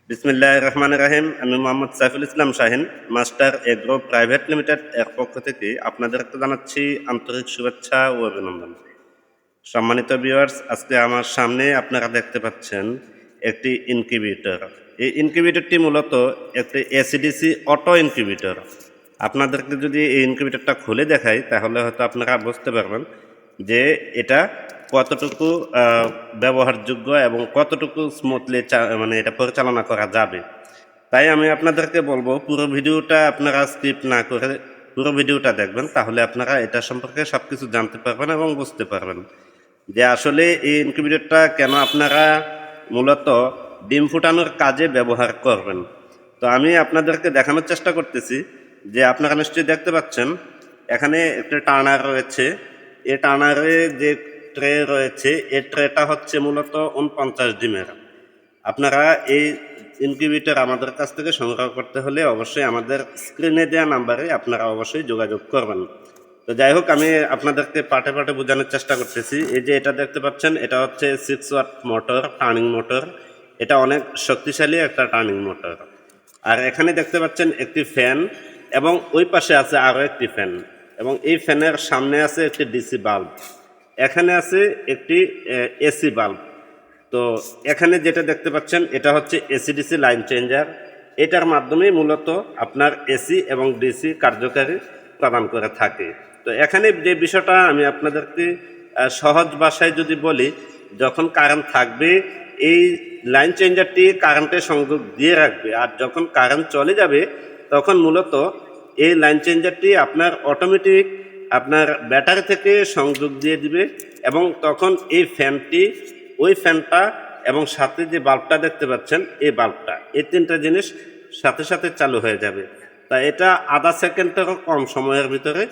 বিসমিল্লাহির রহমানির রহিম। আমি Mohammad Saiful Islam Shahin, master agro private limited এর পক্ষ থেকে আপনাদেরকে জানাচ্ছি আন্তরিক শুভেচ্ছা ও অভিনন্দন। সম্মানিত ভিউয়ার্স, আজকে আমার সামনে আপনারা দেখতে পাচ্ছেন একটি ইনকিউবেটর। এই ইনকিউবেটরটি মূলত একটি এসিডিসি অটো ইনকিউবেটর। আপনাদেরকে যদি এই ইনকিউবেটরটা খুলে দেখাই তাহলে হয়তো আপনারা বুঝতে পারবেন যে এটা কতটুকু ব্যবহারযোগ্য এবং কতটুকু স্মুথলি মানে এটা পরিচালনা করা যাবে। তাই আমি আপনাদেরকে বলবো পুরো ভিডিওটা আপনারা স্কিপ না করে পুরো ভিডিওটা দেখবেন, তাহলে আপনারা এটা সম্পর্কে সব কিছু জানতে পারবেন এবং বুঝতে পারবেন যে আসলে এই ইনকিউবেটরটা কেন আপনারা মূলত ডিম ফুটানোর কাজে ব্যবহার করবেন। তো আমি আপনাদেরকে দেখানোর চেষ্টা করতেছি যে আপনারা নিশ্চয়ই দেখতে পাচ্ছেন এখানে একটা টার্নার রয়েছে। এই টার্নারে যে ট্রে রয়েছে এই ট্রেটা হচ্ছে মূলত 49 ডিমের। আপনারা এই ইনকিউবেটর আমাদের কাছ থেকে সংগ্রহ করতে হলে অবশ্যই আমাদের স্ক্রিনে দেওয়া নাম্বারে আপনারা অবশ্যই যোগাযোগ করবেন। তো যাই হোক, আমি আপনাদেরকে পার্টে পার্টে বোঝানোর চেষ্টা করতেছি। এই যে এটা দেখতে পাচ্ছেন এটা হচ্ছে 6 ওয়াট মোটর, টার্নিং মোটর। এটা অনেক শক্তিশালী একটা টার্নিং মোটর। আর এখানে দেখতে পাচ্ছেন একটি ফ্যান এবং ওই পাশে আছে আরও একটি ফ্যান, এবং এই ফ্যানের সামনে আছে একটি ডিসি বাল্ব, এখানে আছে একটি এসি বাল্ব। তো এখানে যেটা দেখতে পাচ্ছেন এটা হচ্ছে এসিডিসি লাইন চেঞ্জার। এটার মাধ্যমে মূলত আপনার এসি এবং ডিসি কার্যকারী প্রদান করে থাকে। তো এখানে যে বিষয়টা আমি আপনাদেরকে সহজ ভাষায় যদি বলি, যখন কারেন্ট থাকবে এই লাইন চেঞ্জারটি কারেন্টে সংযোগ দিয়ে রাখবে, আর যখন কারেন্ট চলে যাবে তখন মূলত এই লাইন চেঞ্জারটি আপনার অটোমেটিক আপনার ব্যাটারি থেকে সংযোগ দিয়ে দিবে, এবং তখন এই ফ্যানটি, ওই ফ্যানটা এবং সাথে যে বাল্বটা দেখতে পাচ্ছেন এই বাল্বটা, এই তিনটা জিনিস সাথে সাথে চালু হয়ে যাবে। তা এটা আধা সেকেন্ডেরও কম সময়ের ভিতরে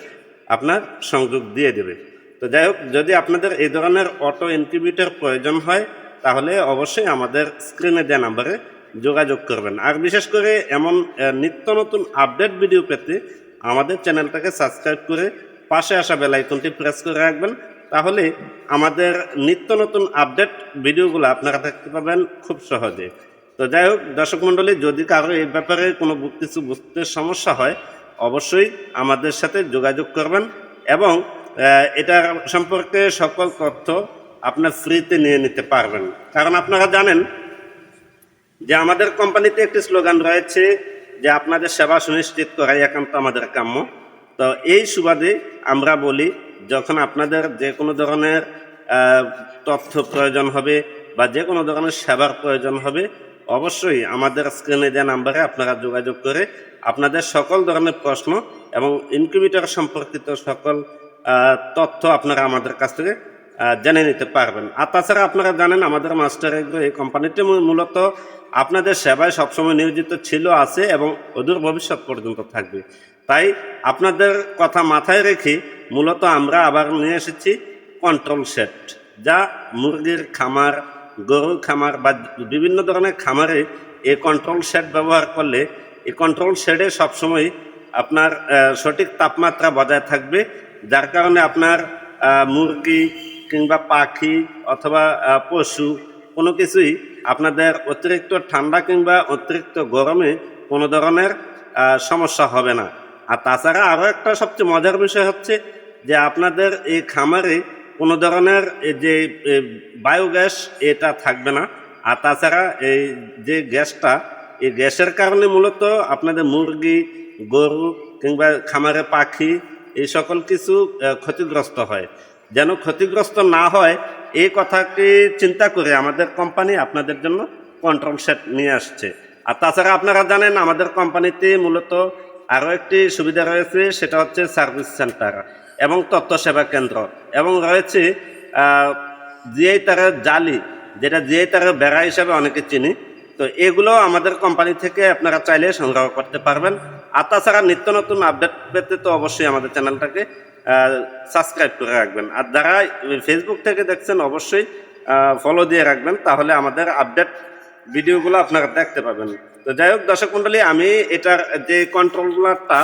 আপনার সংযোগ দিয়ে দেবে। তো যাই হোক, যদি আপনাদের এই ধরনের অটো ইনকিউবেটর প্রয়োজন হয় তাহলে অবশ্যই আমাদের স্ক্রিনে দেওয়া নাম্বারে যোগাযোগ করবেন। আর বিশেষ করে এমন নিত্য নতুন আপডেট ভিডিও পেতে আমাদের চ্যানেলটাকে সাবস্ক্রাইব করে পাশে আসা বেল আইকনটি প্রেস করে রাখবেন, তাহলে আমাদের নিত্য নতুন আপডেট ভিডিওগুলো আপনারা দেখতে পাবেন খুব সহজে। তো যাই হোক দর্শক মণ্ডলী, যদি কারো এই ব্যাপারে কোনো কিছু বুঝতে সমস্যা হয় অবশ্যই আমাদের সাথে যোগাযোগ করবেন, এবং এটার সম্পর্কে সকল তথ্য আপনার ফ্রিতে নিয়ে নিতে পারবেন। কারণ আপনারা জানেন যে আমাদের কোম্পানিতে একটি স্লোগান রয়েছে যে আপনাদের সেবা সুনিশ্চিত করাই একান্ত আমাদের কাম্য। তো এই সুবাদে আমরা বলি, যখন আপনাদের যে কোনো ধরনের তথ্য প্রয়োজন হবে বা যে কোনো ধরনের সেবার প্রয়োজন হবে অবশ্যই আমাদের স্ক্রিনে দেওয়া নাম্বারে আপনারা যোগাযোগ করে আপনাদের সকল ধরনের প্রশ্ন এবং ইনকিউবেটর সম্পর্কিত সকল তথ্য আপনারা আমাদের কাছ থেকে জেনে নিতে পারবেন। আর তাছাড়া আপনারা জানেন আমাদের মাস্টার এগ্রো এই কোম্পানিটি মূলত আপনাদের সেবায় সবসময় নিয়োজিত ছিল, আছে এবং অদূর ভবিষ্যৎ পর্যন্ত থাকবে। তাই আপনাদের কথা মাথায় রেখে মূলত আমরা আবার নিয়ে এসেছি কন্ট্রোল সেট, যা মুরগির খামার, গরুর খামার বা বিভিন্ন ধরনের খামারে এই কন্ট্রোল সেট ব্যবহার করলে এই কন্ট্রোল সেটে সবসময় আপনার সঠিক তাপমাত্রা বজায় থাকবে, যার কারণে আপনার মুরগি কিংবা পাখি অথবা পশু কোনো কিছুই আপনাদের অতিরিক্ত ঠান্ডা কিংবা অতিরিক্ত গরমে কোনো ধরনের সমস্যা হবে না। আর তাছাড়া আরও একটা সবচেয়ে মজার বিষয় হচ্ছে যে আপনাদের এই খামারে কোনো ধরনের যে বায়োগ্যাস এটা থাকবে না। আর তাছাড়া এই যে গ্যাসটা, এই গ্যাসের কারণে মূলত আপনাদের মুরগি, গরু কিংবা খামারে পাখি এই সকল কিছু ক্ষতিগ্রস্ত হয়। যেন ক্ষতিগ্রস্ত না হয় এই কথাটি চিন্তা করে আমাদের কোম্পানি আপনাদের জন্য কন্ট্রোল সেট নিয়ে আসছে। আর তাছাড়া আপনারা জানেন আমাদের কোম্পানিতে মূলত আরও একটি সুবিধা রয়েছে, সেটা হচ্ছে সার্ভিস সেন্টার এবং তথ্য সেবা কেন্দ্র, এবং রয়েছে জিআই তারের জালি, যেটা জিআই তারের বেড়া হিসাবে অনেকে চিনি। তো এগুলো আমাদের কোম্পানি থেকে আপনারা চাইলে সংগ্রহ করতে পারবেন। আর তাছাড়া নিত্য নতুন আপডেট পেতে তো অবশ্যই আমাদের চ্যানেলটাকে সাবস্ক্রাইব করে রাখবেন। আর যারা ফেসবুক থেকে দেখছেন অবশ্যই ফলো দিয়ে রাখবেন, তাহলে আমাদের আপডেট ভিডিওগুলো আপনারা দেখতে পাবেন। তো যাই হোক দর্শক মণ্ডলী, আমি এটার যে কন্ট্রোলারটা,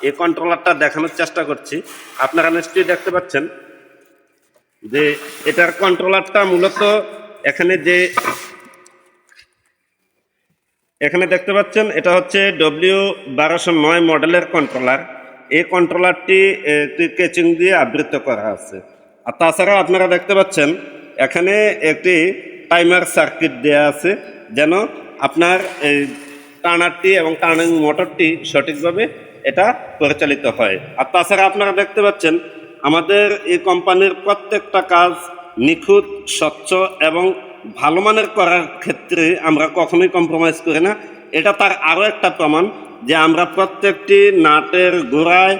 এই কন্ট্রোলারটা দেখানোর চেষ্টা করছি। আপনারা নিশ্চয়ই দেখতে পাচ্ছেন যে এটার কন্ট্রোলারটা মূলত এখানে যে এখানে দেখতে পাচ্ছেন এটা হচ্ছে W1209 মডেলের কন্ট্রোলার। এই কন্ট্রোলারটি একটি কেচিং দিয়ে আবৃত করা আছে। আর তাছাড়া আপনারা দেখতে পাচ্ছেন এখানে একটি টাইমার সার্কিট দেয়া আছে, যেন আপনার এই টার্নারটি এবং টার্নিং মোটরটি সঠিকভাবে এটা পরিচালিত হয়। আর তাছাড়া আপনারা দেখতে পাচ্ছেন আমাদের এই কোম্পানির প্রত্যেকটা কাজ নিখুঁত, স্বচ্ছ এবং ভালো মানের করার ক্ষেত্রে আমরা কখনোই কম্প্রোমাইজ করি না। এটা তার আরও একটা প্রমাণ যে আমরা প্রত্যেকটি নাটের গোড়ায়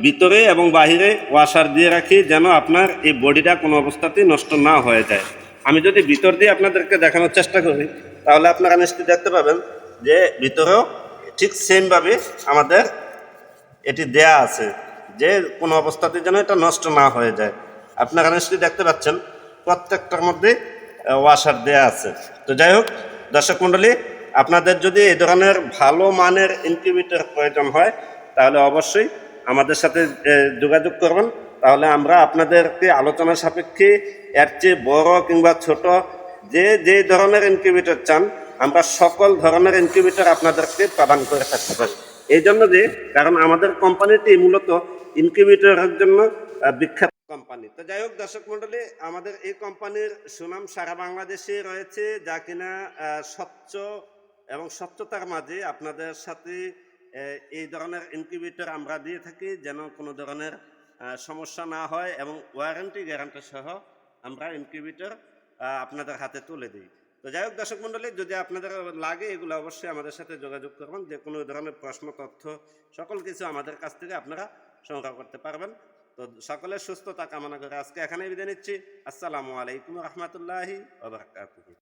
ভিতরে এবং বাহিরে ওয়াশার দিয়ে রাখি, যেন আপনার এই বডিটা কোনো অবস্থাতেই নষ্ট না হয়ে যায়। আমি যদি ভিতর দিয়ে আপনাদেরকে দেখানোর চেষ্টা করি তাহলে আপনারা নিশ্চয়ই দেখতে পাবেন যে ভিতরেও ঠিক সেমভাবে আমাদের এটি দেয়া আছে, যে কোনো অবস্থাতে যেন এটা নষ্ট না হয়ে যায়। আপনারা নিশ্চয়ই দেখতে পাচ্ছেন প্রত্যেকটার মধ্যে ওয়াশার দেয়া আছে। তো যাই হোক দর্শক মণ্ডলী, আপনাদের যদি এই ধরনের ভালো মানের ইনকিউবেটর প্রয়োজন হয় তাহলে অবশ্যই আমাদের সাথে যোগাযোগ করবেন। তাহলে আমরা আপনাদেরকে আলোচনা সাপেক্ষে এর চেয়ে বড় কিংবা ছোট যে ধরনের ইনকিউবেটর চান আমরা সকল ধরনের ইনকিউবেটর আপনাদেরকে প্রদান করে থাকতে পারি। এই জন্য যে কারণ আমাদের কোম্পানিটি মূলত ইনকিউবেটরের জন্য বিখ্যাত কোম্পানি। তো যাই হোক দর্শক মণ্ডলী, আমাদের এই কোম্পানির সুনাম সারা বাংলাদেশে রয়েছে, যা কিনা স্বচ্ছ এবং স্বচ্ছতার মাঝে আপনাদের সাথে এই ধরনের ইনকিউবেটর আমরা দিয়ে থাকি, যেন কোনো ধরনের সমস্যা না হয় এবং ওয়ারেন্টি গ্যারান্টি সহ আমরা ইনকিউবেটর আপনাদের হাতে তুলে দিই। তো যাই হোক দর্শক মণ্ডলী, যদি আপনাদের লাগে এগুলো অবশ্যই আমাদের সাথে যোগাযোগ করবেন। যে কোনো ধরনের প্রশ্ন, তথ্য সকল কিছু আমাদের কাছ থেকে আপনারা সংগ্রহ করতে পারবেন। তো সকলের সুস্থতা কামনা করে আজকে এখানেই বিদায় নিচ্ছি। আসসালামু আলাইকুম রহমতুল্লাহি ওয়া বারাকাতুহু।